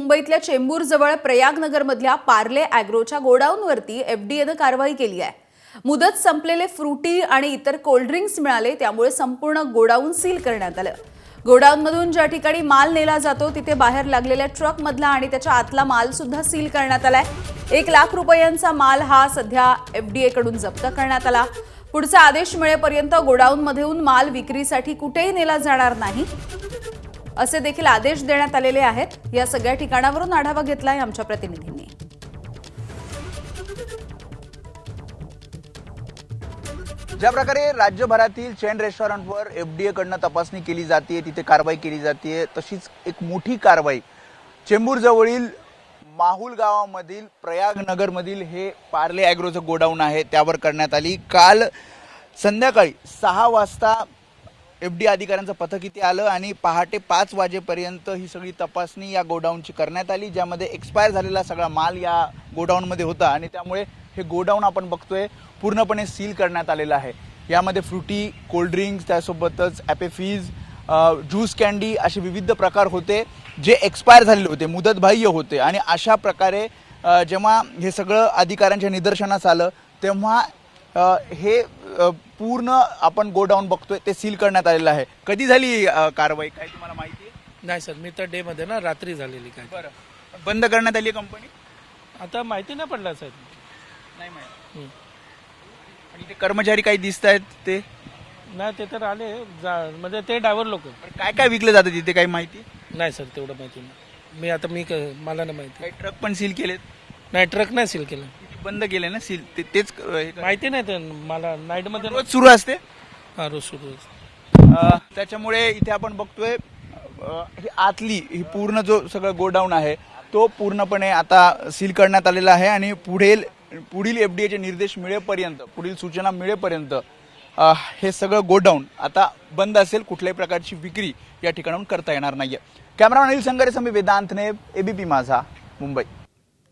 मुंबईतल्या चेंबूर जवळ प्रयागनगरमधल्या पार्ले ॲग्रोच्या गोडाऊनवरती एफडीएनं कारवाई केली आहे। मुदत संपलेले फ्रुटी आणि इतर कोल्ड्रिंक्स मिळाले, त्यामुळे संपूर्ण गोडाऊन सील करण्यात आलं। गोडाऊनमधून ज्या ठिकाणी माल नेला जातो तिथे बाहेर लागलेल्या ट्रकमधला आणि त्याच्या आतला माल सुद्धा सील करण्यात आलाय। 1 लाख रुपयांचा माल हा सध्या एफडीए कडून जप्त करण्यात आला। पुढचा आदेश मिळेपर्यंत गोडाऊनमधून माल विक्रीसाठी कुठेही नेला जाणार नाही असे देखील आदेश देण्यात आलेले आहेत। या सगळ्या ठिकाणावरून आढावा घेतलाय आमच्या प्रतिनिधींनी। ज्या प्रकारे राज्यभरातील चेन रेस्टॉरंटवर एफडीए कडनं तपासणी केली जाते, तिथे कारवाई केली जाते, तशीच एक मोठी कारवाई चेंबूर जवळील माहुल गावामधील प्रयागनगरमधील हे पार्ले ॲग्रोचं गोडाऊन आहे त्यावर करण्यात आली। काल संध्याकाळी 6 वाजता एफडीए अधिकाऱ्यांचं पथक इथे आलं आणि पहाटे 5 वाजेपर्यंत ही सगळी तपासणी या गोडाऊनची करण्यात आली, ज्यामध्ये एक्सपायर झालेला सगळा माल या गोडाऊनमध्ये होता आणि त्यामुळे हे गोडाऊन आपण बघतोय पूर्णपणे सील करण्यात आलेलं आहे। यामध्ये फ्रुटी, कोल्ड्रिंक्स, त्यासोबतच ॲपे फीज, ज्यूस कॅन्डी असे विविध प्रकार होते जे एक्सपायर झालेले होते, मुदतबाह्य होते। आणि अशा प्रकारे जेव्हा हे सगळं अधिकाऱ्यांच्या निदर्शनास आलं तेव्हा हे पूर्ण आपण गोडाऊन बघतोय ते सील करण्यात आलेलं आहे। कधी झाली कारवाई, काय तुम्हाला माहिती आहे? नाही सर, मी तर डे मध्ये ना, रात्री झालेली काय। बरं, बंद करण्यात आली कंपनी? आता माहिती नाही पडला सर, नाही माहिती। आणि ते कर्मचारी काही दिसत आहेत ते? नाही, ते तर आले म्हणजे ते ड्रायव्हर लोक। काय काय विकलं जातं तिथे, काही माहिती नाही सर, तेवढं माहिती नाही। मला नाही माहिती। काही ट्रक पण सील केलेत? नाही, ट्रक नाही सील केलं, बंद केले ना सील, तेच माहिती नाही ते मला। नाईट मध्ये रोज सुरू असते? हा, रोज सुरू। त्याच्यामुळे इथे आपण बघतोय ही आतली ही पूर्ण जो सगळं गोडाऊन आहे तो पूर्णपणे आता सील करण्यात आलेला आहे आणि पुढील एफडीएचे निर्देश मिळेपर्यंत, पुढील सूचना मिळेपर्यंत हे सगळं गोडाऊन आता बंद असेल। कुठल्याही प्रकारची विक्री या ठिकाणाहून करता येणार नाहीये। कॅमेरामॅन अनिल संगारे, वेदांत नेब, एबीपी माझा, मुंबई।